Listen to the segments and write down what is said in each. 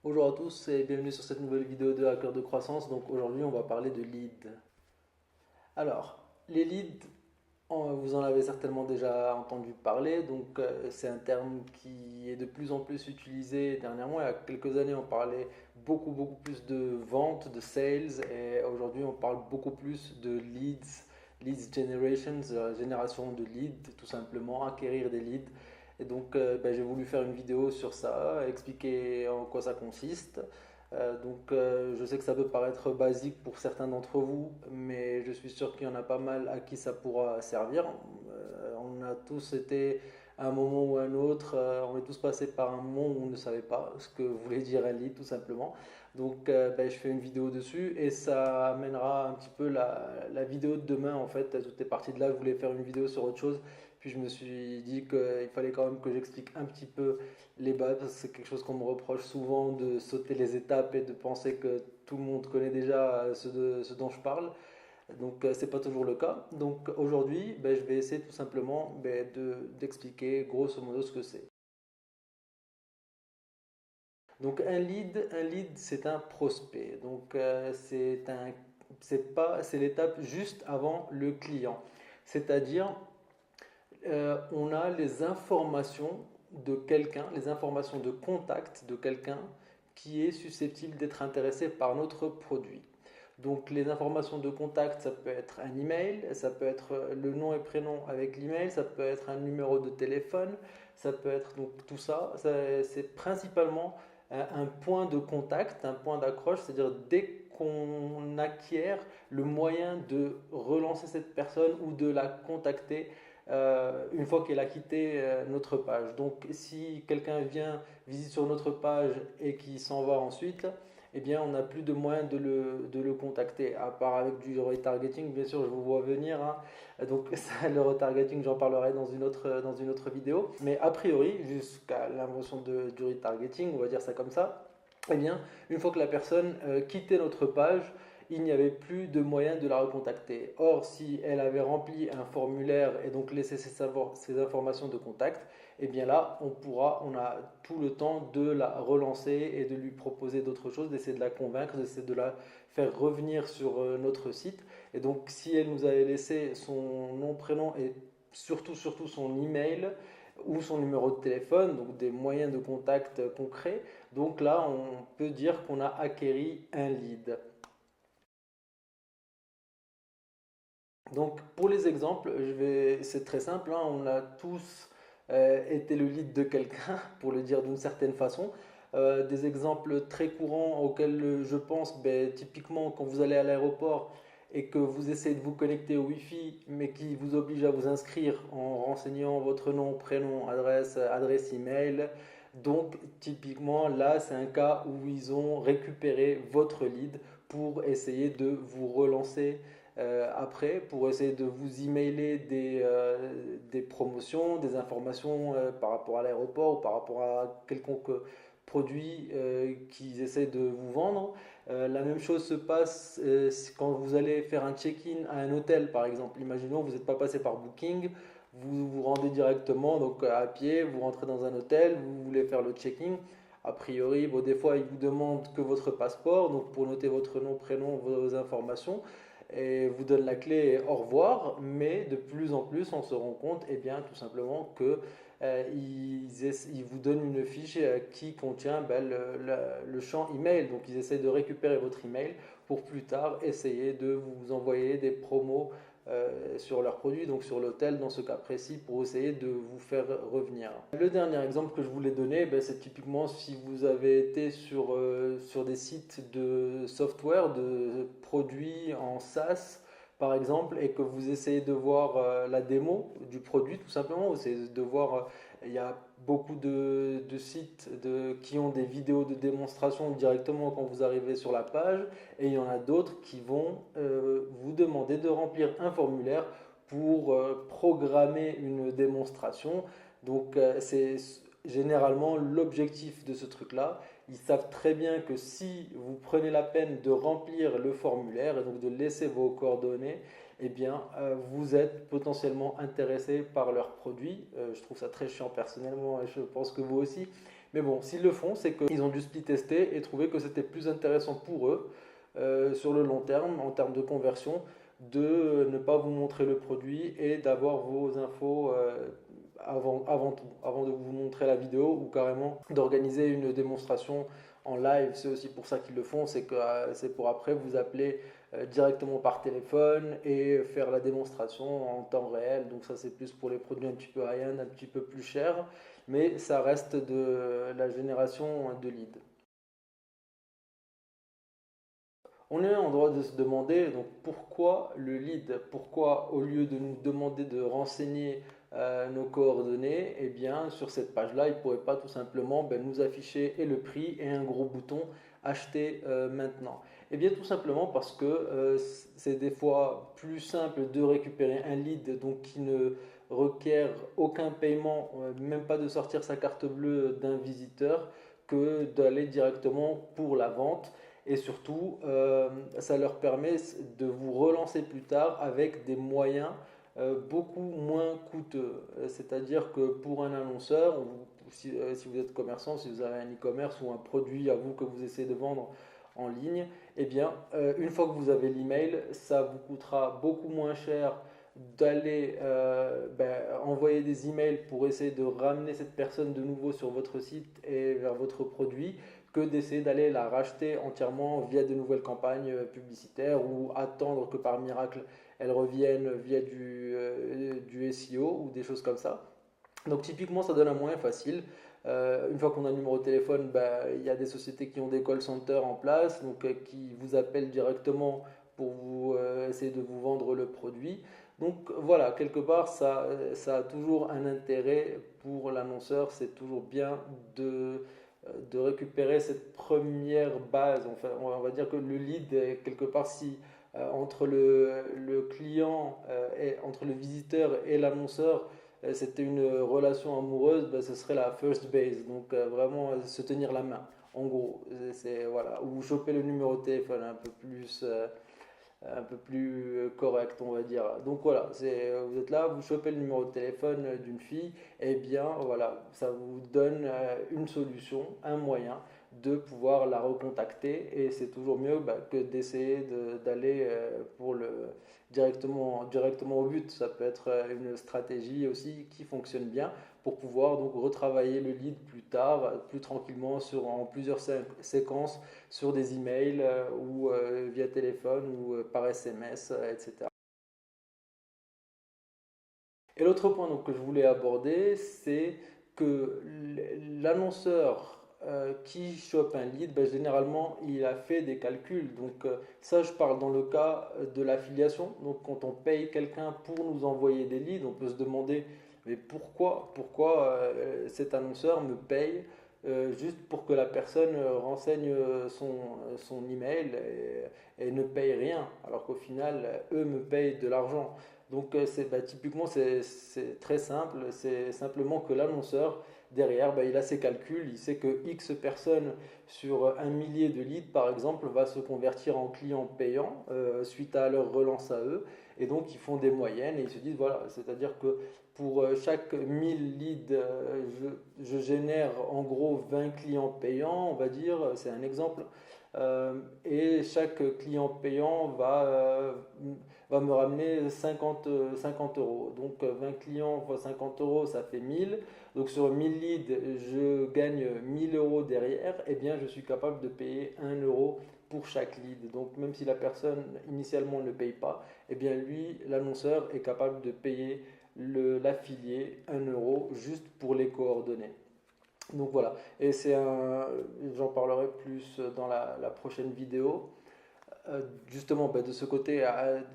Bonjour à tous et bienvenue sur cette nouvelle vidéo de Hacker de croissance. Donc aujourd'hui on va parler de leads. Alors, les leads, vous en avez certainement déjà entendu parler, donc c'est un terme qui est de plus en plus utilisé dernièrement. Il y a quelques années on parlait beaucoup plus de ventes, de sales et aujourd'hui on parle beaucoup plus de leads generation, génération de leads, tout simplement, acquérir des leads. Et donc j'ai voulu faire une vidéo sur ça, expliquer en quoi ça consiste. Je sais que ça peut paraître basique pour certains d'entre vous, mais je suis sûr qu'il y en a pas mal à qui ça pourra servir. On a tous été à un moment ou à un autre, on est tous passés par un moment où on ne savait pas ce que voulait dire un lead tout simplement. Je fais une vidéo dessus et ça amènera un petit peu la vidéo de demain en fait. Tout est parti de là, je voulais faire une vidéo sur autre chose. Puis je me suis dit qu'il fallait quand même que j'explique un petit peu les bases, parce que c'est quelque chose qu'on me reproche souvent de sauter les étapes et de penser que tout le monde connaît déjà ce dont je parle. C'est pas toujours le cas. Donc aujourd'hui, je vais essayer tout simplement d'expliquer grosso modo ce que c'est. Donc un lead c'est un prospect. C'est l'étape juste avant le client. C'est-à-dire on a les informations de quelqu'un, les informations de contact de quelqu'un qui est susceptible d'être intéressé par notre produit. Donc les informations de contact, ça peut être un email, ça peut être le nom et prénom avec l'email, ça peut être un numéro de téléphone, ça peut être donc tout ça, c'est principalement un point de contact, un point d'accroche, c'est-à-dire dès qu'on acquiert le moyen de relancer cette personne ou de la contacter une fois qu'elle a quitté notre page. Donc si quelqu'un vient, visite sur notre page et qui s'en va ensuite, eh bien, on n'a plus de moyens de le contacter, à part avec du retargeting, bien sûr, je vous vois venir, hein. Donc ça, le retargeting, j'en parlerai dans une autre vidéo. Mais a priori, jusqu'à l'invention du retargeting, on va dire ça comme ça, eh bien, une fois que la personne quittait notre page, il n'y avait plus de moyen de la recontacter. Or, si elle avait rempli un formulaire et donc laissé ses informations de contact, eh bien là, on a tout le temps de la relancer et de lui proposer d'autres choses, d'essayer de la convaincre, d'essayer de la faire revenir sur notre site. Et donc, si elle nous avait laissé son nom, prénom et surtout son email ou son numéro de téléphone, donc des moyens de contact concrets, donc là, on peut dire qu'on a acquéri un lead. Donc pour les exemples, c'est très simple, hein, on a tous été le lead de quelqu'un, pour le dire d'une certaine façon. Des exemples très courants auxquels je pense, typiquement quand vous allez à l'aéroport et que vous essayez de vous connecter au Wi-Fi, mais qui vous oblige à vous inscrire en renseignant votre nom, prénom, adresse email. Donc typiquement là, c'est un cas où ils ont récupéré votre lead pour essayer de vous relancer après pour essayer de vous emailer des promotions, des informations par rapport à l'aéroport ou par rapport à quelconque produit qu'ils essaient de vous vendre. La même chose se passe quand vous allez faire un check-in à un hôtel par exemple. Imaginons vous n'êtes pas passé par Booking, vous vous rendez directement donc à pied, vous rentrez dans un hôtel, vous voulez faire le check-in. A priori, bon, des fois, ils vous demandent que votre passeport, donc pour noter votre nom, prénom, vos informations et vous donne la clé et au revoir, mais de plus en plus on se rend compte, et bien tout simplement que ils vous donnent une fiche qui contient le champ email, donc ils essaient de récupérer votre email pour plus tard essayer de vous envoyer des promos sur leurs produits, donc sur l'hôtel dans ce cas précis, pour essayer de vous faire revenir. Le dernier exemple que je voulais donner, c'est typiquement si vous avez été sur des sites de software, de produits en SaaS par exemple, et que vous essayez de voir la démo du produit tout simplement, c'est de voir, il y a beaucoup de sites qui ont des vidéos de démonstration directement quand vous arrivez sur la page, et il y en a d'autres qui vont vous demander de remplir un formulaire pour programmer une démonstration. C'est généralement l'objectif de ce truc-là. Ils savent très bien que si vous prenez la peine de remplir le formulaire et donc de laisser vos coordonnées, eh bien, vous êtes potentiellement intéressé par leurs produits. Je trouve ça très chiant personnellement et je pense que vous aussi. Mais bon, s'ils le font, c'est qu'ils ont dû split tester et trouver que c'était plus intéressant pour eux sur le long terme, en termes de conversion, de ne pas vous montrer le produit et d'avoir vos infos avant tout, avant de vous montrer la vidéo ou carrément d'organiser une démonstration en live. C'est aussi pour ça qu'ils le font, c'est que c'est pour après vous appeler directement par téléphone et faire la démonstration en temps réel. Donc ça c'est plus pour les produits un petit peu high-end, un petit peu plus chers, mais ça reste de la génération de leads. On est en droit de se demander donc pourquoi le lead, pourquoi au lieu de nous demander de renseigner nos coordonnées, eh bien sur cette page-là, il ne pourrait pas tout simplement nous afficher et le prix et un gros bouton acheter maintenant. Eh bien tout simplement parce que c'est des fois plus simple de récupérer un lead donc qui ne requiert aucun paiement, même pas de sortir sa carte bleue d'un visiteur, que d'aller directement pour la vente et surtout, ça leur permet de vous relancer plus tard avec des moyens beaucoup moins coûteux. C'est-à-dire que pour un annonceur, ou si vous êtes commerçant, si vous avez un e-commerce ou un produit à vous que vous essayez de vendre en ligne, eh bien, une fois que vous avez l'email, ça vous coûtera beaucoup moins cher d'aller envoyer des emails pour essayer de ramener cette personne de nouveau sur votre site et vers votre produit que d'essayer d'aller la racheter entièrement via de nouvelles campagnes publicitaires ou attendre que par miracle elle revienne via du SEO ou des choses comme ça. Donc typiquement ça donne un moyen facile. Une fois qu'on a le numéro de téléphone, il y a des sociétés qui ont des call centers en place, donc qui vous appellent directement pour vous essayer de vous vendre le produit. Donc voilà, quelque part ça a toujours un intérêt pour l'annonceur, c'est toujours bien de récupérer cette première base. Enfin, on va dire que le lead, est quelque part, si entre le client, et, entre le visiteur et l'annonceur, c'était une relation amoureuse, ce serait la first base. Donc vraiment se tenir la main. En gros, c'est voilà, ou choper le numéro de téléphone un peu plus correct, on va dire. Donc voilà, vous êtes là, vous chopez le numéro de téléphone d'une fille, et bien voilà, ça vous donne une solution, un moyen de pouvoir la recontacter, et c'est toujours mieux que d'essayer d'aller directement au but. Ça peut être une stratégie aussi qui fonctionne bien pour pouvoir donc retravailler le lead plus tard, plus tranquillement en plusieurs séquences sur des emails ou via téléphone ou par SMS, etc. Et l'autre point donc, que je voulais aborder, c'est que l'annonceur qui chope un lead, généralement, il a fait des calculs. Donc ça, je parle dans le cas de l'affiliation. Donc quand on paye quelqu'un pour nous envoyer des leads, on peut se demander, mais pourquoi cet annonceur me paye juste pour que la personne renseigne son email et ne paye rien, alors qu'au final, eux me payent de l'argent. Donc typiquement c'est très simple, c'est simplement que l'annonceur derrière il a ses calculs, il sait que X personnes sur un millier de leads par exemple va se convertir en clients payants suite à leur relance à eux, et donc ils font des moyennes et ils se disent voilà, c'est-à-dire que pour chaque 1000 leads je génère en gros 20 clients payants, on va dire, c'est un exemple. Et chaque client payant va me ramener 50 euros. Donc 20 clients fois 50 euros, ça fait 1000. Donc sur 1000 leads, je gagne 1000 euros derrière. Et bien, je suis capable de payer 1 euro pour chaque lead. Donc même si la personne initialement ne paye pas, et bien lui, l'annonceur, est capable de payer l'affilié 1 euro juste pour les coordonnées. Donc voilà, et j'en parlerai plus dans la prochaine vidéo. Justement de ce côté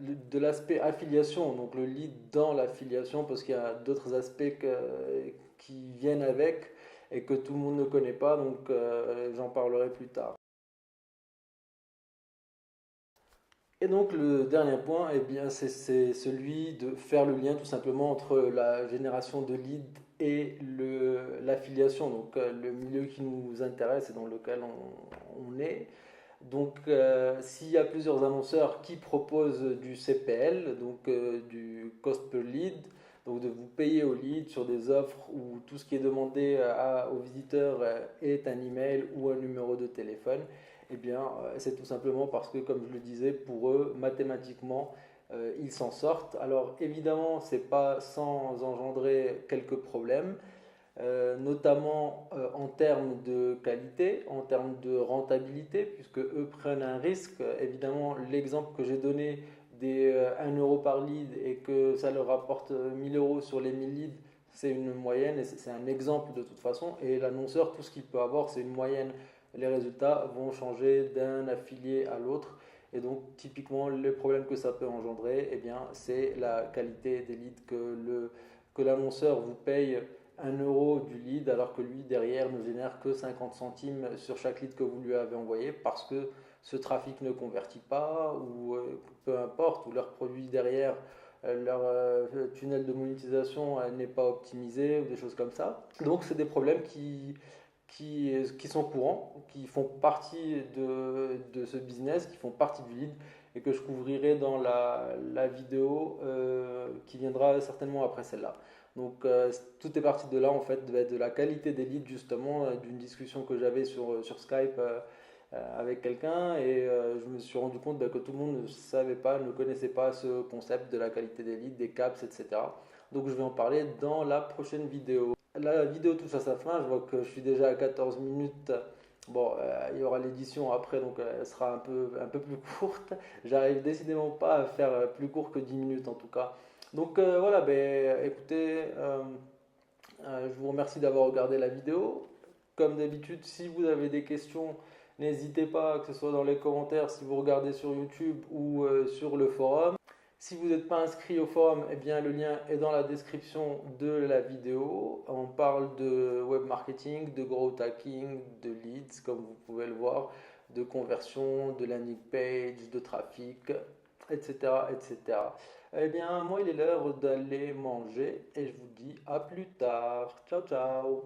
de l'aspect affiliation, donc le lead dans l'affiliation, parce qu'il y a d'autres aspects qui viennent avec et que tout le monde ne connaît pas, donc j'en parlerai plus tard. Et donc le dernier point, eh bien, c'est celui de faire le lien tout simplement entre la génération de leads et l'affiliation, donc le milieu qui nous intéresse et dans lequel on est. Donc, s'il y a plusieurs annonceurs qui proposent du CPL, donc du cost per lead, donc de vous payer au lead sur des offres où tout ce qui est demandé aux visiteurs est un email ou un numéro de téléphone. Eh bien, c'est tout simplement parce que, comme je le disais, pour eux, mathématiquement, ils s'en sortent. Alors évidemment, c'est pas sans engendrer quelques problèmes, notamment en termes de qualité, en termes de rentabilité, puisque eux prennent un risque. Évidemment, l'exemple que j'ai donné des 1 euro par lead et que ça leur rapporte 1000 euros sur les 1000 leads, c'est une moyenne et c'est un exemple de toute façon. Et l'annonceur, tout ce qu'il peut avoir, c'est une moyenne. Les résultats vont changer d'un affilié à l'autre. Et donc, typiquement, les problèmes que ça peut engendrer, eh bien, c'est la qualité des leads que l'annonceur vous paye 1 euro du lead alors que lui derrière ne génère que 50 centimes sur chaque lead que vous lui avez envoyé parce que ce trafic ne convertit pas ou peu importe, ou leur produit derrière, leur tunnel de monétisation n'est pas optimisé ou des choses comme ça. Donc c'est des problèmes qui sont courants, qui font partie de ce business, qui font partie du lead et que je couvrirai dans la vidéo qui viendra certainement après celle-là. Donc tout est parti de là en fait, de la qualité des leads justement, d'une discussion que j'avais sur Skype avec quelqu'un et je me suis rendu compte que tout le monde ne savait pas, ne connaissait pas ce concept de la qualité des leads, des caps, etc. Donc je vais en parler dans la prochaine vidéo. La vidéo touche à sa fin, je vois que je suis déjà à 14 minutes. Bon, il y aura l'édition après, donc elle sera un peu plus courte. J'arrive décidément pas à faire plus court que 10 minutes en tout cas. Donc voilà, ben, écoutez, je vous remercie d'avoir regardé la vidéo. Comme d'habitude, si vous avez des questions, n'hésitez pas, que ce soit dans les commentaires, si vous regardez sur YouTube ou sur le forum. Si vous n'êtes pas inscrit au forum, eh bien, le lien est dans la description de la vidéo. On parle de web marketing, de growth hacking, de leads, comme vous pouvez le voir, de conversion, de landing page, de trafic, etc., etc. Eh bien, moi, il est l'heure d'aller manger et je vous dis à plus tard. Ciao, ciao.